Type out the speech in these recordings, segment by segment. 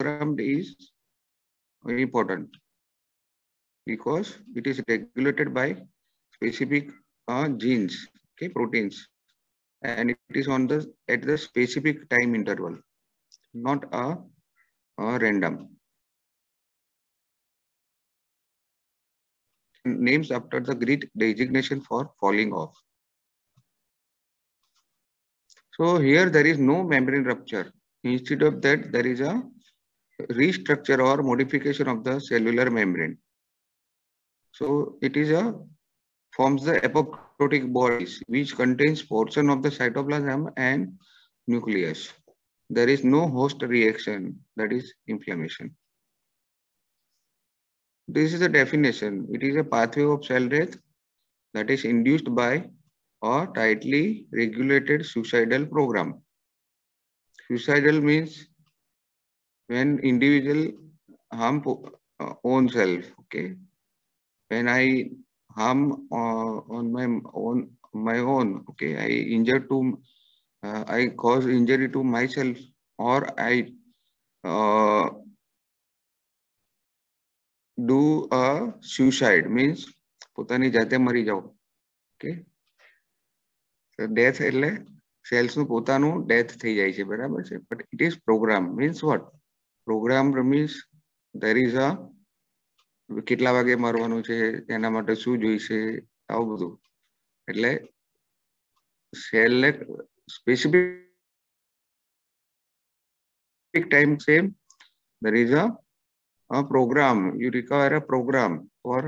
programmed is important because it is regulated by specific genes, okay, proteins, and it is on the at the specific time interval, not a random. Names after the Greek designation for falling off. So here there is no membrane rupture. Instead of that, there is a restructure or modification of the cellular membrane. So it is forms the apoptotic bodies which contains portion of the cytoplasm and nucleus. There is no host reaction, that is inflammation. This is the definition. It is a pathway of cell death that is induced by a tightly regulated suicidal program. Suicidal means when individual harm own self. Okay, when I harm on my own. Okay, I cause injury to myself, or I do a suicide means પોતાની જાતે મરી જાઓ. Okay, so death એટલે cells નું પોતાનું death થઈ જાય છે, બરાબર છે, but it is program means what? Program means there is a કેટલા વાગે મરવાનું છે, એના માટે શું જોઈશે, આવું બધું. એટલે સેલ ને specific time same, there is a program. You require a program for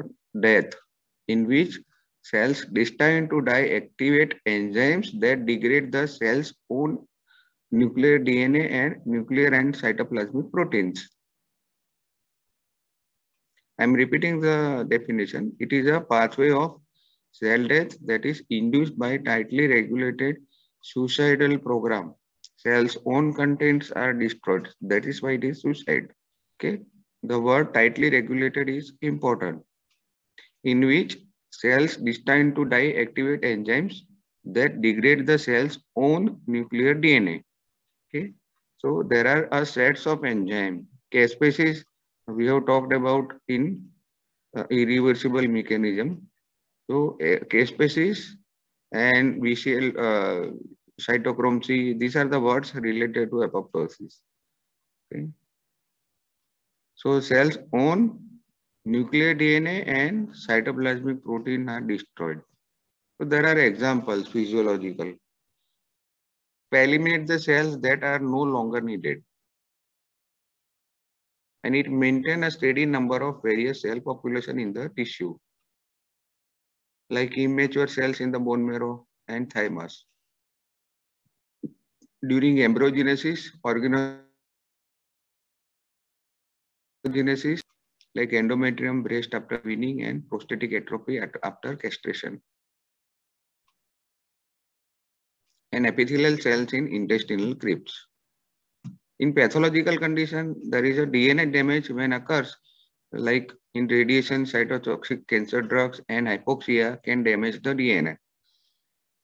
death in which cells destined to die activate enzymes that degrade the cell's own nuclear DNA and nuclear and cytoplasmic proteins. I am repeating the definition. It is a pathway of cell death that is induced by tightly regulated suicidal program. Cell's own contents are destroyed. That is why it is suicide. Okay. The word tightly regulated is important. In which cells destined to die activate enzymes that degrade the cell's own nuclear DNA. Okay. So there are a sets of enzymes. Caspases we have talked about in irreversible mechanism. So caspases and VCL cytochrome C, these are the words related to apoptosis. Okay. So cells own nuclear DNA and cytoplasmic protein are destroyed. So there are examples physiological. Eliminate the cells that are no longer needed. And it maintain a steady number of various cell population in the tissue, like immature cells in the bone marrow and thymus. During embryogenesis, organogenesis, like endometrium, breast after weaning, and prostatic atrophy after castration. And epithelial cells in intestinal crypts. In pathological condition, there is a DNA damage when occurs, like in radiation, cytotoxic cancer drugs, and hypoxia can damage the DNA.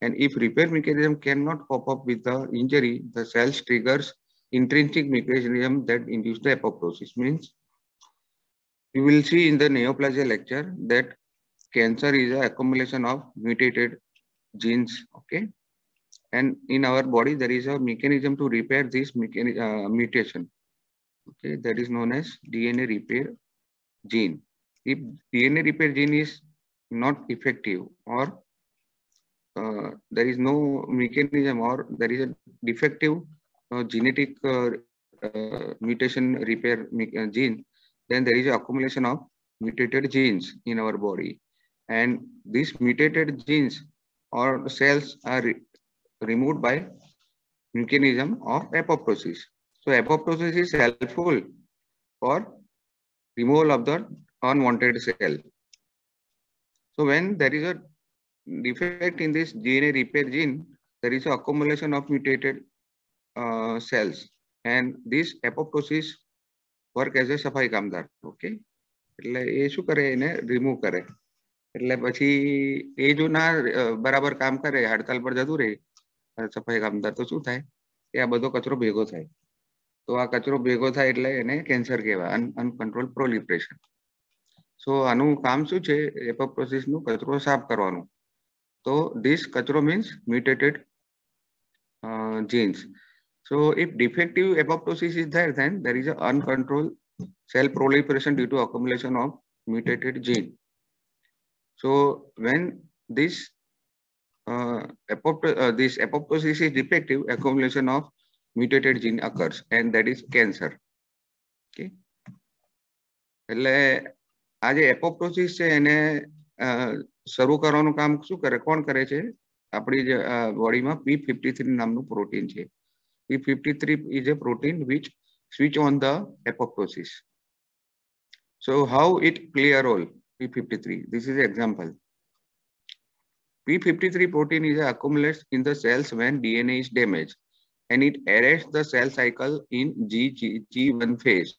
And if repair mechanism cannot cope up with the injury, the cells triggers intrinsic mechanism that induce the apoptosis. Means you will see in the neoplasia lecture that cancer is an accumulation of mutated genes. Okay. And in our body, there is a mechanism to repair this mutation. Okay, that is known as DNA repair gene. If DNA repair gene is not effective, or there is no mechanism, or there is a defective genetic mutation repair gene, then there is an accumulation of mutated genes in our body. And these mutated genes or cells are removed by mechanism of apoptosis. So apoptosis is helpful for removal of the unwanted cell. So when there is a defect in this DNA repair gene, there is an accumulation of mutated cells, and this apoptosis work as a સફાઈ કામદાર. Okay, એટલે એ શું કરે, એને remove કરે. એટલે પછી એ જો ના બરાબર કામ કરે, હડતાલ પર જતું રહે સફાઈ કામદાર, તો શું થાય, એ આ બધો કચરો ભેગો થાય. તો આ કચરો ભેગો થાય એટલે એને કેન્સર કહેવાય, અનકન્ટ્રોલ પ્રોલિફરેશન. સો આનું કામ શું છે? એપોપ્ટોસિસ નું કચરો સાફ કરવાનું. તો this kachro means mutated genes. So if defective apoptosis is there, then there is an uncontrolled cell proliferation due to accumulation of mutated gene. So when this apoptosis is defective, accumulation of mutated gene occurs, and that is cancer. Okay. એટલે આ જે apoptosis છે એને શરૂ કરવાનું કામ શું કરે, કોણ કરે છે? આપણી જે બોડીમાં P53 નામનું પ્રોટીન છે. P53 is a protein which switch on the apoptosis. So how it play a role? P53. This is an example. P53 protein is accumulates in the cells when DNA is damaged, and it arrests the cell cycle in G1 phase.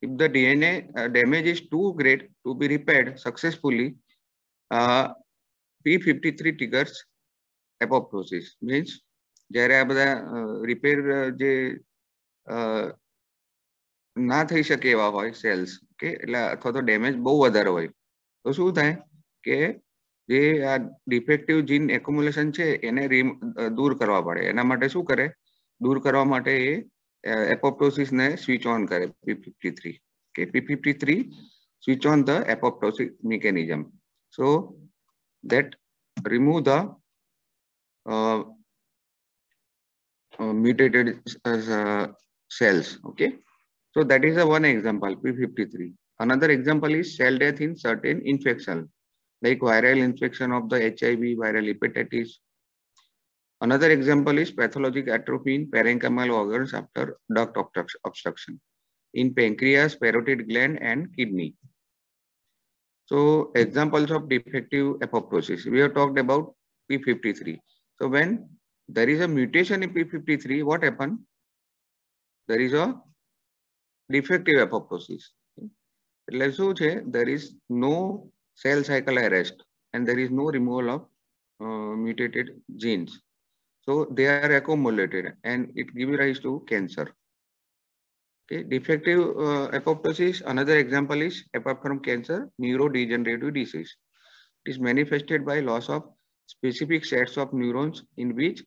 If the DNA damage is too great to be repaired successfully, P53 triggers apoptosis. Means જ્યારે આ બધા repair જે ના થઈ શકે એવા હોય cells, કે એટલે અથવા તો ડેમેજ બહુ વધારે હોય, તો શું થાય કે જે આ ડિફેક્ટિવ જીન એક્યુમ્યુલેશન છે એને દૂર કરવા પડે. એના માટે શું કરે? દૂર કરવા માટે એ apoptosis ne switch on kare P53. Okay, P53 switch on the apoptosis mechanism. So that remove the mutated cells. Okay, so that is a one example, P53. Another example is cell death in certain infection, like viral infection of the HIV, viral hepatitis. Another example is pathologic atrophy in parenchymal organs after duct obstruction in pancreas, parotid gland, and kidney. So examples of defective apoptosis. We have talked about P53. So when there is a mutation in P53, what happens? There is a defective apoptosis. એટલે શું છે? There is no cell cycle arrest and there is no removal of mutated genes. So they are accumulated and it gives rise to cancer. Okay, defective apoptosis. Another example is, apart from cancer, neurodegenerative disease. It is manifested by loss of specific sets of neurons in which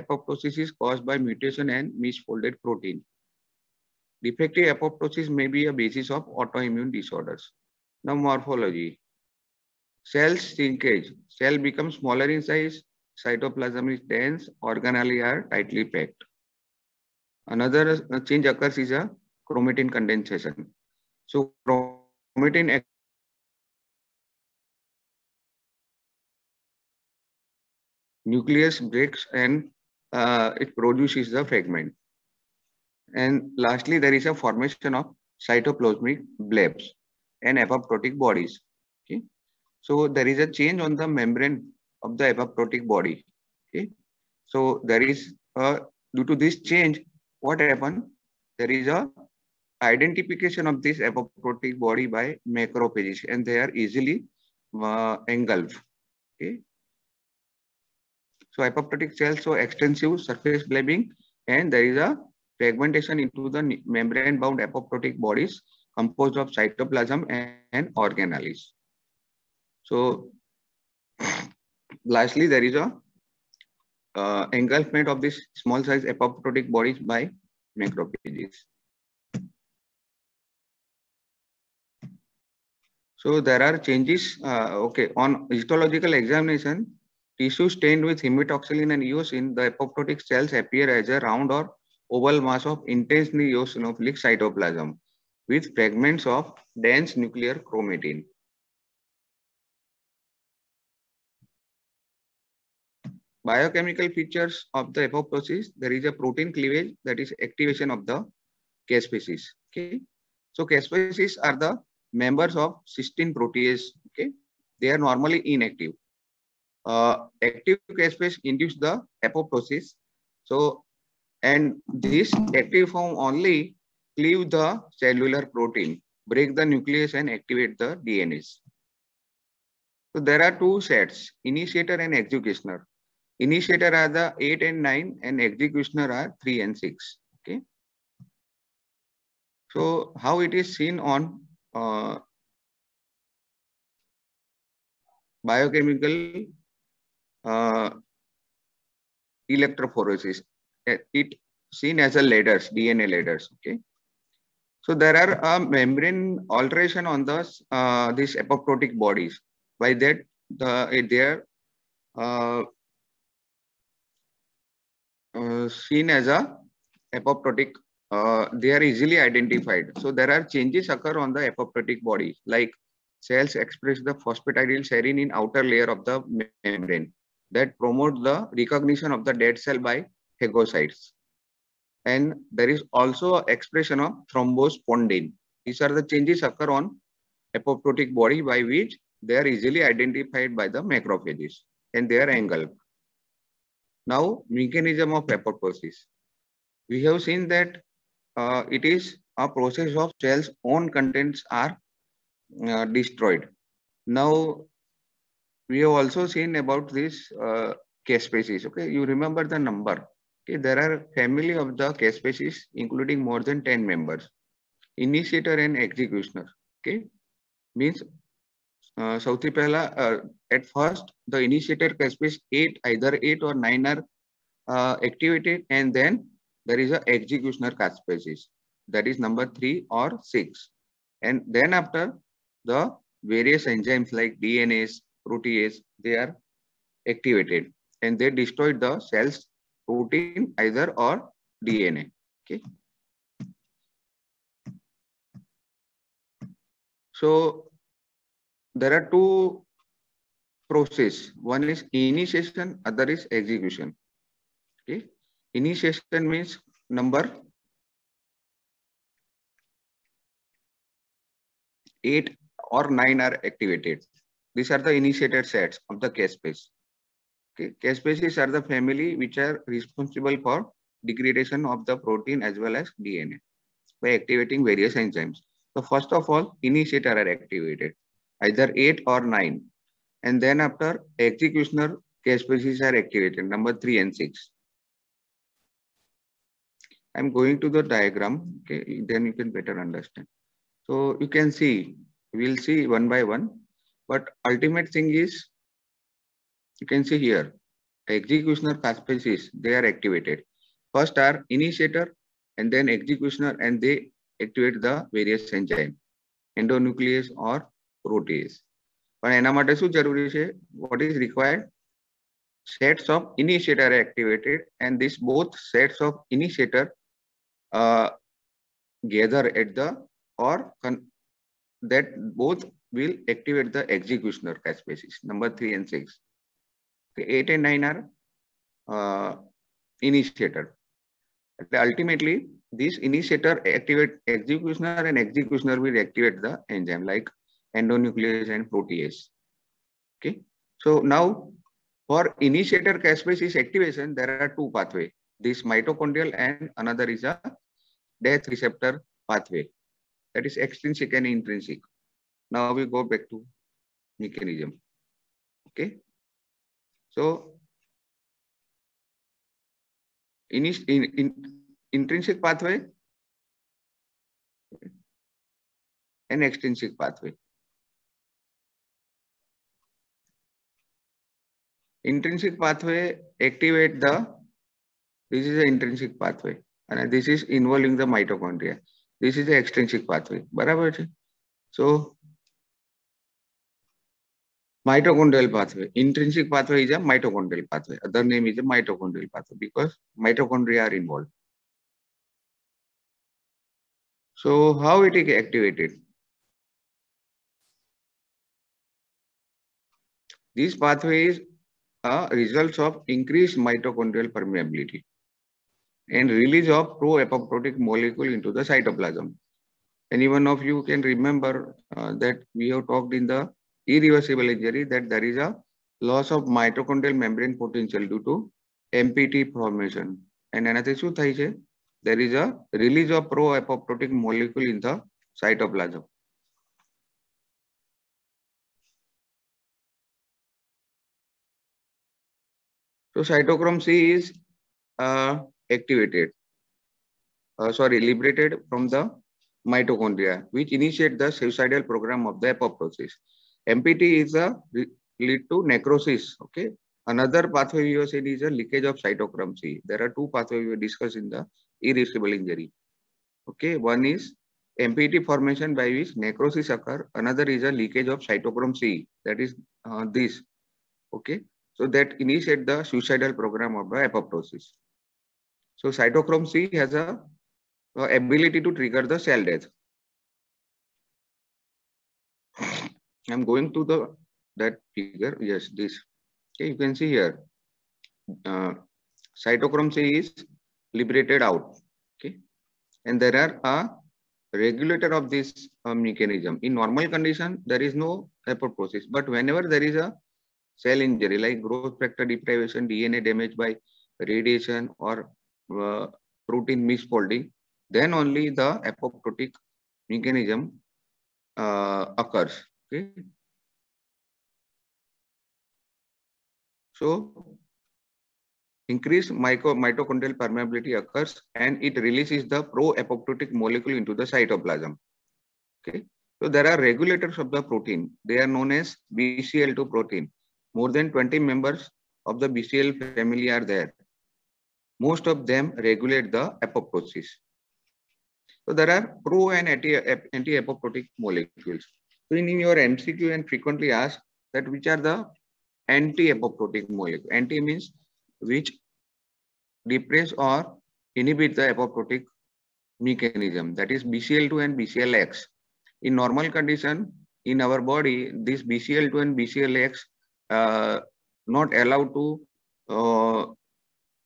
apoptosis is caused by mutation and misfolded protein. Defective apoptosis may be a basis of autoimmune disorders. Now morphology. Cells shrinkage. Cell becomes smaller in size. Cytoplasm is dense. Organelles are tightly packed. Another change occurs is a chromatin condensation. So chromatin nucleus breaks and it produces the fragment. And lastly, there is a formation of cytoplasmic blebs and apoptotic bodies. Okay, so there is a change on the membrane of the apoptotic body. Okay, so there is due to this change, what happened? There is a identification of this apoptotic body by macrophages, and they are easily engulfed. Okay, so apoptotic cells show extensive surface blebbing, and there is a fragmentation into the membrane-bound apoptotic bodies composed of cytoplasm and organelles. So lastly, there is a engulfment of this small size apoptotic bodies by macrophages. So there are changes. Okay, on histological examination, tissue stained with hematoxylin and eosin, the apoptotic cells appear as a round or oval mass of intensely eosinophilic cytoplasm with fragments of dense nuclear chromatin. Biochemical features of the apoptosis. There is a protein cleavage, that is activation of the caspases. Okay, so caspases are the members of cysteine protease. Okay, they are normally inactive. Active caspase induce the apoptosis. So, and this active form only cleave the cellular protein, break the nucleus and activate the DNAs. So there are two sets, initiator and executioner. Initiator are the 8 and 9 and executioner are 3 and 6. Okay. So how it is seen on biochemical electrophoresis. It seen as a ladders, DNA ladders. Okay. So there are a membrane alteration on the these apoptotic bodies. By that, they are seen as a apoptotic. They are easily identified. So there are changes occur on the apoptotic body, like cells express the phosphatidylserine in outer layer of the membrane that promote the recognition of the dead cell by phagocytes. And there is also expression of thrombospondin. These are the changes occur on apoptotic body by which they are easily identified by the macrophages and they are engulfed. Now, mechanism of apoptosis. We have seen that it is a process of cells' own contents are destroyed. Now, we have also seen about this caspase. Okay, you remember the number. Okay, there are family of the caspase including more than 10 members. Initiator and executioner. Okay, means સૌથી પહેલા at first the initiator caspase 8 either 8 or 9 are activated, and then there is a executioner caspase, that is number 3 or 6, and then after the various enzymes like DNase, protease, they are activated and they destroy the cells protein either or DNA. Okay, so there are two process. One is initiation, other is execution. Okay, initiation means number 8 or 9 are activated. These are the initiated sets of the caspase. Okay, caspases are the family which are responsible for degradation of the protein as well as DNA by activating various enzymes. So first of all, initiator are activated, either 8 or 9. And then after executioner caspases are activated, number 3 and 6. I'm going to the diagram, okay, then you can better understand. So you can see, we'll see one by one, but ultimate thing is, you can see here, executioner caspases, they are activated. First are initiator and then executioner, and they activate the various enzyme, endonuclease or protease. પણ એના માટે શું જરૂરી છે? What is required? Sets of initiator are activated, and this both sets of initiator gather at the or that both will activate the executioner caspases, number 3 and 6. Okay, 8 and 9 are initiator. Ultimately, this initiator activate executioner, and executioner will activate the enzyme like endonuclease and protease. Okay, so now for initiator caspases activation, there are two pathways. This mitochondrial and another is a death receptor pathway. That is extrinsic and intrinsic. Now we go back to mechanism. Okay, so intrinsic pathway and extrinsic pathway. Intrinsic pathway activate the, this is the intrinsic pathway, and this is involving the mitochondria. This is the extrinsic pathway. બરાબર છે? So mitochondrial pathway, intrinsic pathway is a mitochondrial pathway. Other name is a mitochondrial pathway because mitochondria are involved. So how it is activated? These pathways are results of increased mitochondrial permeability and release of pro-apoptotic molecule into the cytoplasm. Any one of you can remember that we have talked in the irreversible injury that there is a loss of mitochondrial membrane potential due to MPT formation. And another શું થાય છે? There is a release of pro-apoptotic molecule in the cytoplasm. So cytochrome C is liberated from the mitochondria, which initiate the suicidal program of the apoptosis. MPT is a lead to necrosis. Okay. Another pathway we have said is a leakage of cytochrome C. There are two pathways we discussed in the irreversible injury. Okay. One is MPT formation by which necrosis occur. Another is a leakage of cytochrome C. That is this. Okay. So that initiate the suicidal program of the apoptosis. So cytochrome C has a ability to trigger the cell death. I'm going to that figure. Yes, this. Okay, you can see here. Cytochrome C is liberated out. Okay, and there are a regulator of this mechanism. In normal condition, there is no apoptosis, but whenever there is a cell injury like growth factor deprivation, DNA damage by radiation, or protein misfolding, then only the apoptotic mechanism occurs. Okay. So increased mitochondrial permeability occurs and it releases the pro-apoptotic molecule into the cytoplasm. Okay. So there are regulators of the protein. They are known as BCL2 protein. More than 20 members of the BCL family are there. Most of them regulate the apoptosis. So there are pro and anti-apoptotic molecules. So in your MCQ and frequently asked that which are the anti-apoptotic molecule. Anti means which depress or inhibit the apoptotic mechanism, that is BCL2 and BCLX. In normal condition in our body, this BCL2 and BCLX not allowed to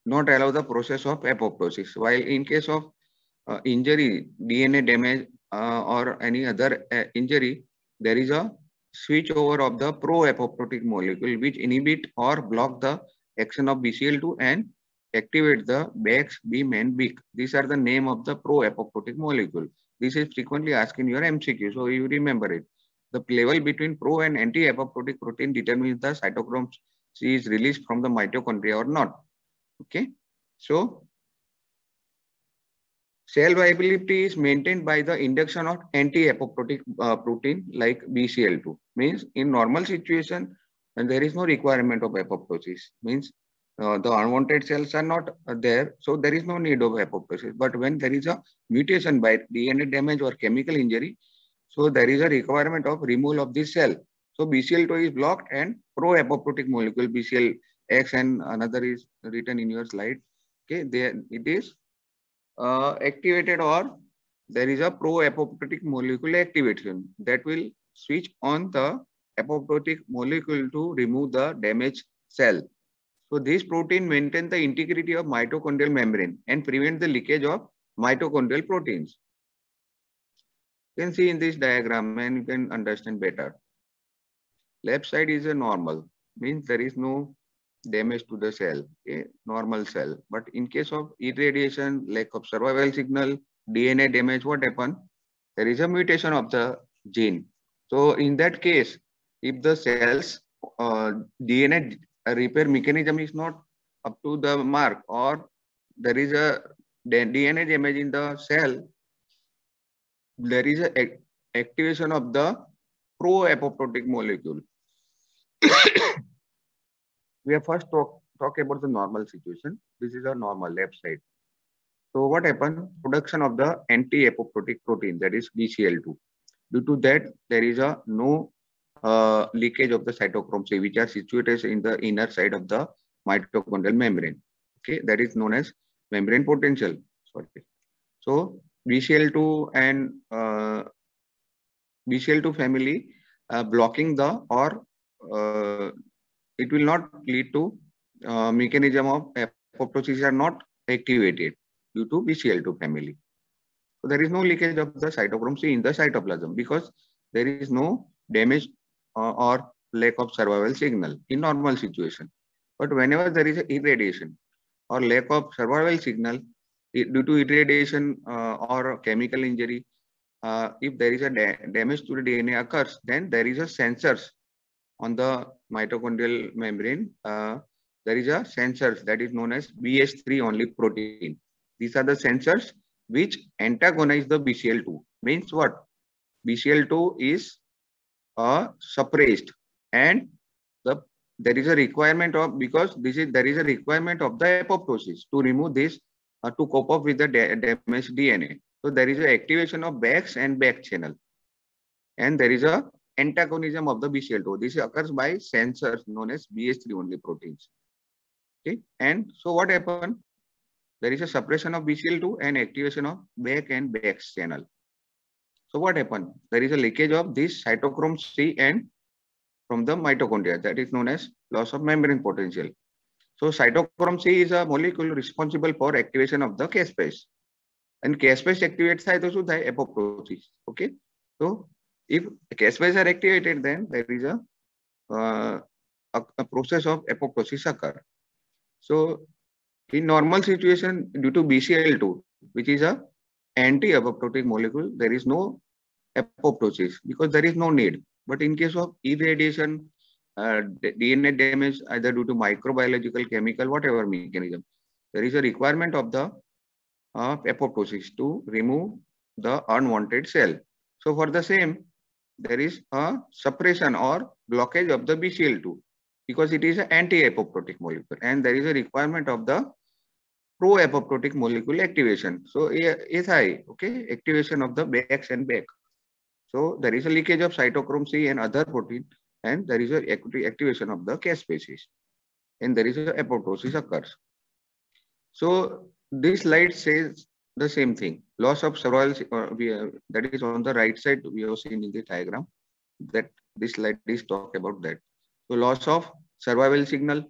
not allow the process of apoptosis. While in case of injury, DNA damage or any other injury, there is a switch over of the pro-apoptotic molecule which inhibit or block the action of BCL2 and activate the BAX, BEAM and BIC. These are the name of the pro-apoptotic molecule. This is frequently asked in your MCQ, so you remember it. The level between pro and anti-apoptotic protein determines the cytochrome C is released from the mitochondria or not. Okay, so cell viability is maintained by the induction of anti-apoptotic protein like BCL2. Means in normal situation, and there is no requirement of apoptosis. Means the unwanted cells are not there, so there is no need of apoptosis. But when there is a mutation by DNA damage or chemical injury, so there is a requirement of removal of this cell. So BCL2 is blocked and pro-apoptotic molecule BCLX and another is written in your slide. Okay, there it is activated, or there is a pro-apoptotic molecule activation that will switch on the apoptotic molecule to remove the damaged cell. So this protein maintains the integrity of mitochondrial membrane and prevent the leakage of mitochondrial proteins. You can see in this diagram and you can understand better. Left side is a normal, means there is no damage to the cell, a normal cell. But in case of irradiation, lack of survival signal, DNA damage, what happens? There is a mutation of the gene. So in that case, if the cell's DNA repair mechanism is not up to the mark, or there is a DNA damage in the cell, there is a activation of the pro-apoptotic molecule. We have first talk about the normal situation. This is a normal left side. So what happened? Production of the anti-apoptotic protein, that is BCL2. Due to that, there is a no leakage of the cytochrome C, which are situated in the inner side of the mitochondrial membrane. Okay, that is known as membrane potential. Sorry. So BCL2 and BCL2 family blocking the, or it will not lead to mechanism of apoptosis are not activated due to BCL2 family. So there is no leakage of the cytochrome C in the cytoplasm because there is no damage or lack of survival signal in normal situation. But whenever there is a irradiation or lack of survival signal due to irradiation or chemical injury, if there is a damage to the DNA occurs, then there is a sensors on the mitochondrial membrane there is a sensors that is known as BH3 only protein. These are the sensors which antagonize the BCL2. Means what? BCL2 is suppressed, and there is a requirement of, because there is a requirement of the apoptosis to remove this to cope up with the damaged DNA. So there is an activation of BAX and BAC channel, and there is a antagonism of the BCL2. This occurs by sensors known as BH3 only proteins. Okay, and so what happened? There is a suppression of BCL2 and activation of BAC and BAX channel. So what happened? There is a leakage of this cytochrome C and from the mitochondria, that is known as loss of membrane potential. So cytochrome C is a molecule responsible for activation of the caspase, and caspase activates થાય તો શું થાય? Apoptosis. Okay, so if caspase are activated, then there is a process of apoptosis occur. So in normal situation, due to BCL2, which is a anti-apoptotic molecule, there is no apoptosis because there is no need. But in case of irradiation, DNA damage, either due to microbiological, chemical, whatever mechanism, there is a requirement of the apoptosis to remove the unwanted cell. So for the same, there is a suppression or blockage of the BCL2 because it is an anti-apoptotic molecule, and there is a requirement of the pro-apoptotic molecule activation. So SI, okay, activation of the BAX and BAC. So there is a leakage of cytochrome C and other protein, and there is a activation of the caspases, and there is a apoptosis occurs. So this slide says the same thing. Loss of survival, that is on the right side, we have seen in the diagram that this slide is talk about that. So loss of survival signal,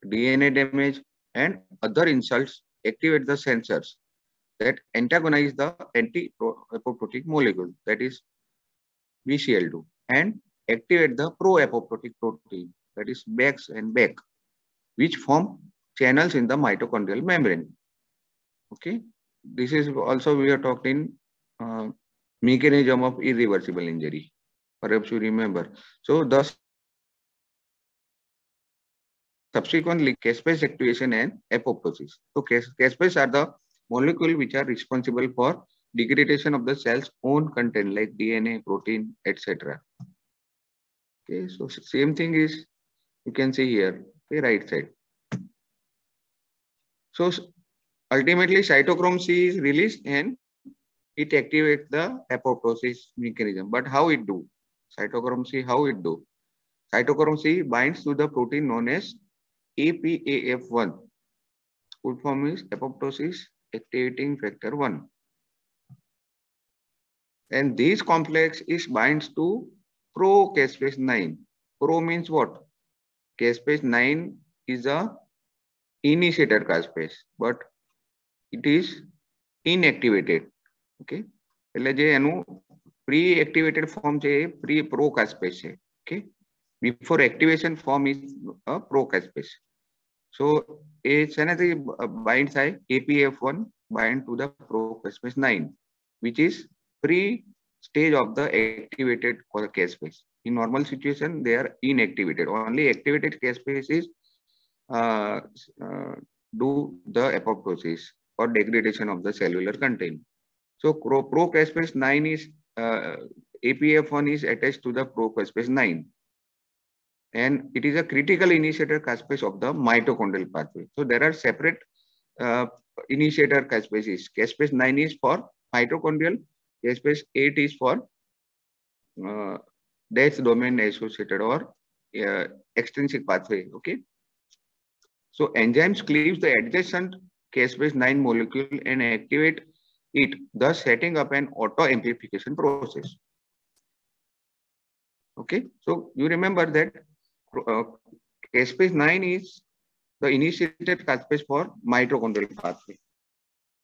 DNA damage, and other insults activate the sensors that antagonize the anti-apoptotic molecule, that is BCL2, and activate the pro-apoptotic protein, that is BAX and BAC, which form channels in the mitochondrial membrane. Okay, this is also we are talking mechanism of irreversible injury. Perhaps you remember. So thus subsequently caspase activation and apoptosis. So caspase are the molecule which are responsible for degradation of the cell's own content like DNA, protein, etc. Okay, so same thing is you can see here, the right side. So ultimately cytochrome C is released and it activates the apoptosis mechanism. But how it do? Cytochrome C, how it do? Cytochrome C binds to the protein known as APAF1. Full form is apoptosis activating factor 1. And this complex is binds to pro-caspase 9. Pro means what? Caspase 9 is a initiator caspase, but it is inactivated. Okay. એટલે જે એનું pre-activated form છે pro-caspase છે. Okay. Before activation form is a pro-caspase. So it's another binds APF1 bind to the pro-caspase 9, which is pre-stage of the activated caspase. In normal situation, they are inactivated. Only activated caspases do the apoptosis or degradation of the cellular content. So pro-caspase 9 is APF1 is attached to the pro-caspase 9, and it is a critical initiator caspase of the mitochondrial pathway. So there are separate initiator caspases. Caspase 9 is for mitochondrial. Caspase 8 is for death domain associated or extrinsic pathway. Okay. So enzymes cleaves the adjacent caspase 9 molecule and activate it, thus setting up an auto-amplification process. Okay. So you remember that caspase 9 is the initiated caspase for mitochondrial pathway.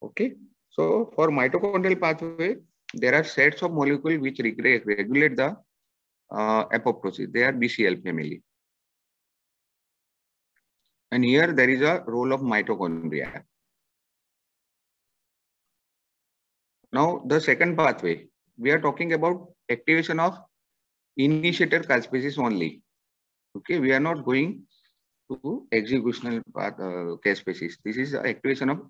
Okay. So for mitochondrial pathway, there are sets of molecules which regulate the apoptosis. They are BCL family. And here there is a role of mitochondria. Now the second pathway, we are talking about activation of initiator caspases only. Okay, we are not going to executional path, caspase. This is the activation of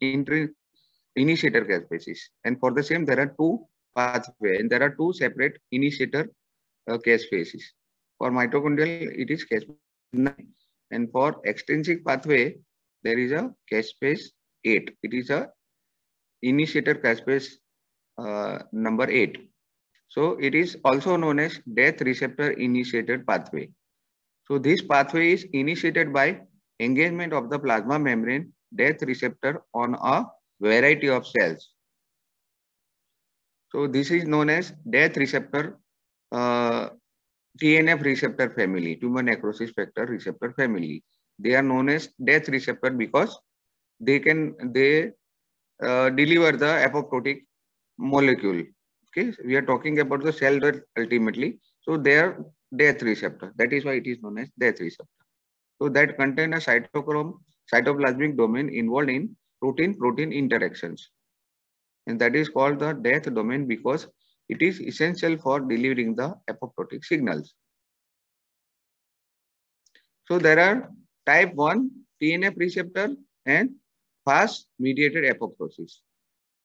initiator caspase. And for the same, there are two pathways and there are two separate initiator caspases. For mitochondrial, it is caspase 9. And for extrinsic pathway, there is a caspase 8. It is a initiator caspase number 8. So it is also known as death receptor initiated pathway. So this pathway is initiated by engagement of the plasma membrane death receptor on a variety of cells. So this is known as death receptor TNF receptor family, tumor necrosis factor receptor family. They are known as death receptor because they deliver the apoptotic molecule. Okay, we are talking about the cell death ultimately. So they are death receptor. That is why it is known as death receptor. So that contain a cytoplasmic domain involved in protein-protein interactions. And that is called the death domain because it is essential for delivering the apoptotic signals. So there are type 1 TNF receptor and FAS mediated apoptosis.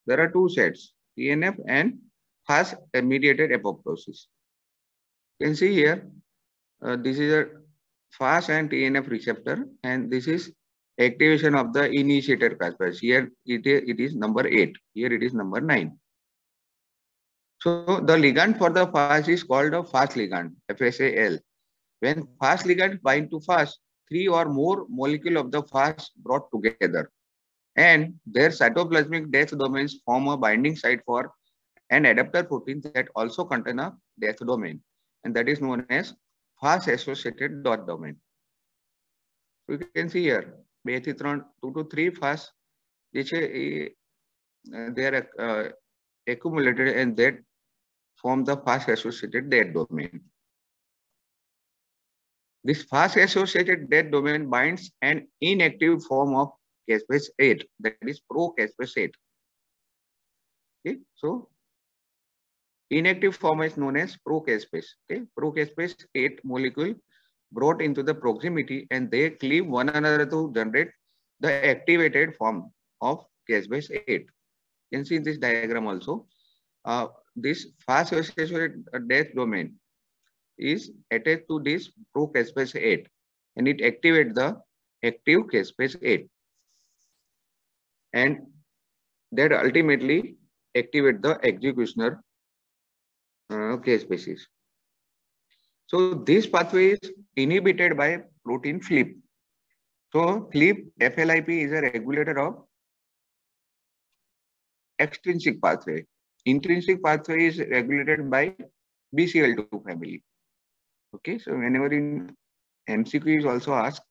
There are two sets, TNF and FAS mediated apoptosis. You can see here, this is a FAS and TNF receptor, and this is activation of the initiator caspase. Here it is number 8. Here it is number 9. So the ligand for the FAS is called a FAS ligand, FSAL. When FAS ligand bind to FAS, 3 or more molecule of the FAS brought together, and their cytoplasmic death domains form a binding site for an adapter protein that also contain a death domain, and that is known as FAS associated dot domain. So you can see here, 2 to 3 FAS, they are accumulated and that form the FAS associated death domain. This FAS associated death domain binds an inactive form of caspase 8, that is pro-caspase 8. Okay, so inactive form is known as pro-caspase. Okay, pro-caspase 8 molecule brought into the proximity and they cleave one another to generate the activated form of caspase 8. You can see in this diagram also. This FAS associated death domain is attached to this pro-caspase 8 and it activates the active caspase 8 and that ultimately activate the executioner caspases. So this pathway is inhibited by protein FLIP. So FLIP is a regulator of extrinsic pathway. Intrinsic pathway is regulated by BCL2 family. Okay, so whenever in MCQ is also asked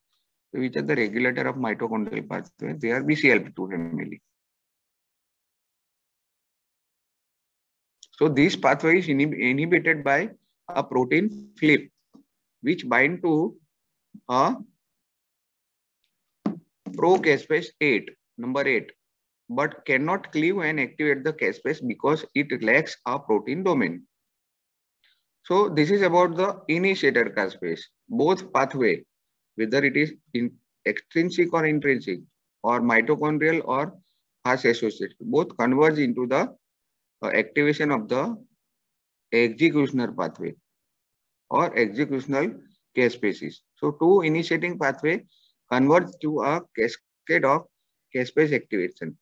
which are the regulator of mitochondrial pathway, they are BCL2 family. So this pathway is inhibited by a protein FLIP, which bind to a pro-caspase 8, number 8, but cannot cleave and activate the caspase because it lacks a protein domain. So this is about the initiator caspase. Both pathway, whether it is in extrinsic or intrinsic, or mitochondrial or FAS associated, both converge into the activation of the executioner pathway or executional caspases. So two initiating pathway converge to a cascade of caspase activation,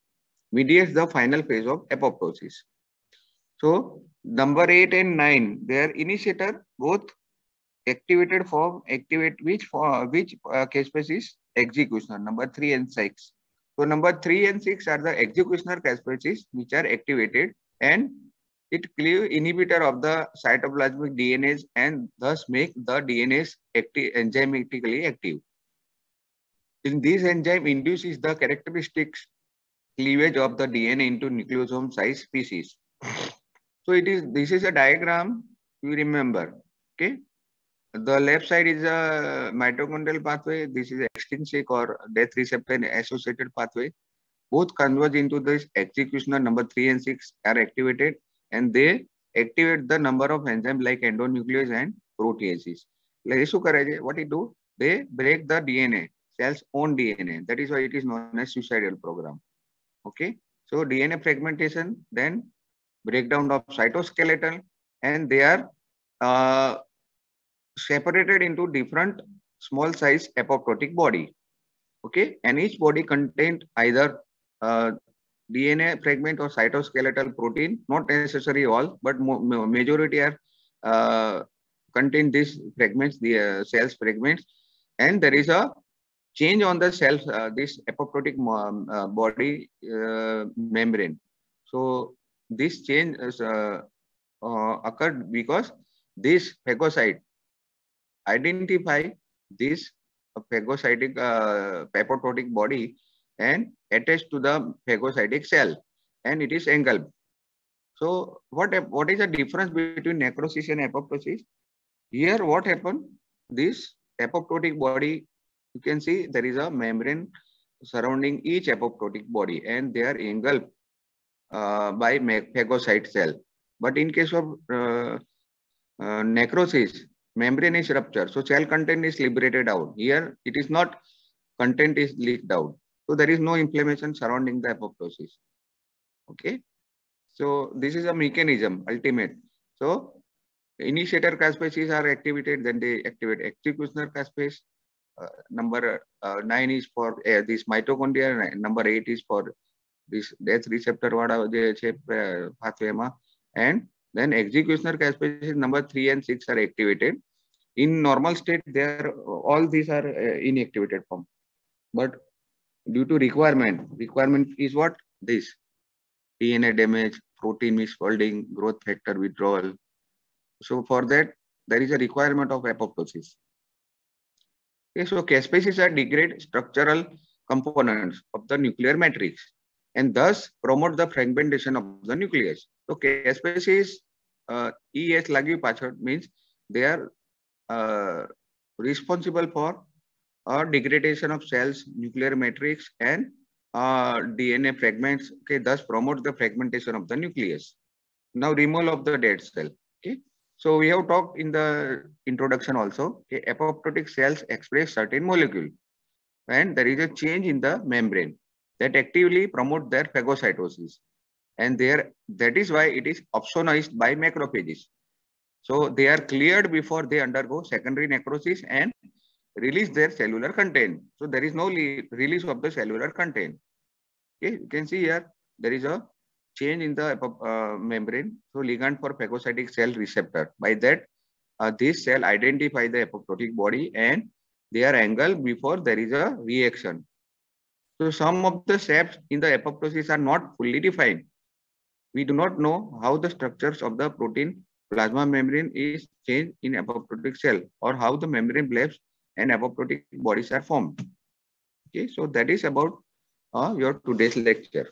mediates the final phase of apoptosis. So number 8 and 9, their initiator both activated form which caspase is executioner, number 3 and 6. So number 3 and 6 are the executioner caspases which are activated and it cleave inhibitor of the cytoplasmic DNase and thus make the DNase enzymatically active. In this enzyme induces the characteristics cleavage of the DNA into nucleosome size species. So this is a diagram you remember. Okay, the left side is a mitochondrial pathway. This is extrinsic or death receptor associated pathway. Both converge into this executioner, number 3 and 6 are activated and they activate the number of enzymes like endonuclease and proteases. What it do? They break the DNA. cell's own DNA. That is why it is known as suicidal program. Okay. So DNA fragmentation, then breakdown of cytoskeleton, and they are uh, separated into different small size apoptotic body. Okay. And each body contained either uh, DNA fragment or cytoskeletal protein, not necessary all, but majority are uh, contain these fragments, the cells fragments, and there is a change on the cell, this apoptotic body membrane. So this change is, occurred because this phagocyte identify this phagocytic apoptotic body and attached to the phagocytic cell, and it is engulfed. So what is the difference between necrosis and apoptosis? Here what happened? This apoptotic body, you can see there is a membrane surrounding each apoptotic body, and they are engulfed by phagocyte cell. But in case of necrosis, membrane is ruptured, so cell content is liberated out. Here it is not, content is leaked out. So there is no inflammation surrounding the apoptosis. Okay. So this is a mechanism ultimate. So initiator caspases are activated, then they activate executioner caspase. Number 9 is for this mitochondria, number 8 is for this death receptor pathway, and then executioner caspases number 3 and 6 are activated. In normal state, all these are inactivated form, but due to requirement is what? This DNA damage, protein misfolding, growth factor withdrawal. So for that, there is a requirement of apoptosis. Okay, so caspases are degrade structural components of the nuclear matrix and thus promote the fragmentation of the nucleus. So caspases ES lagi pachad means they are responsible for degradation of cells, nuclear matrix, and DNA fragments. Okay, thus promote the fragmentation of the nucleus. Now removal of the dead cell. Okay, so we have talked in the introduction also. Okay, apoptotic cells express certain molecule, and there is a change in the membrane that actively promote their phagocytosis, and that is why it is opsonized by macrophages. So they are cleared before they undergo secondary necrosis and release their cellular content. So there is no release of the cellular content. Okay, you can see here there is a change in the membrane. So ligand for phagocytic cell receptor. By that, this cell identify the apoptotic body and they are angled before there is a reaction. So some of the steps in the apoptosis are not fully defined. We do not know how the structures of the protein plasma membrane is changed in apoptotic cell or how the membrane blebs and apoptotic bodies are formed. Okay, so that is about your today's lecture.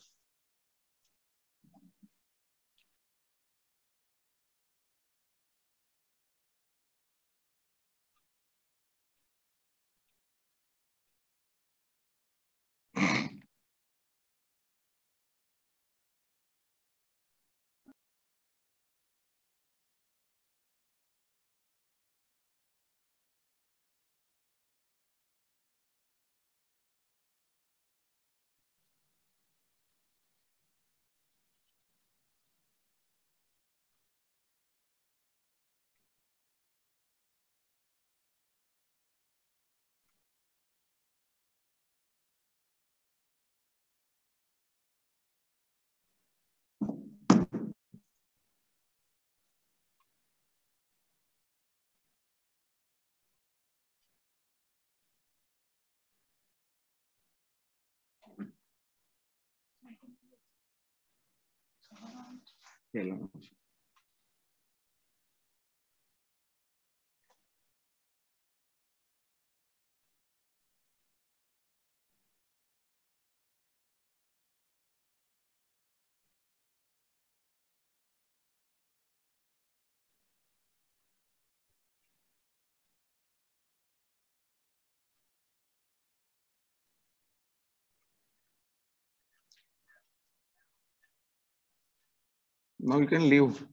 Now you can leave.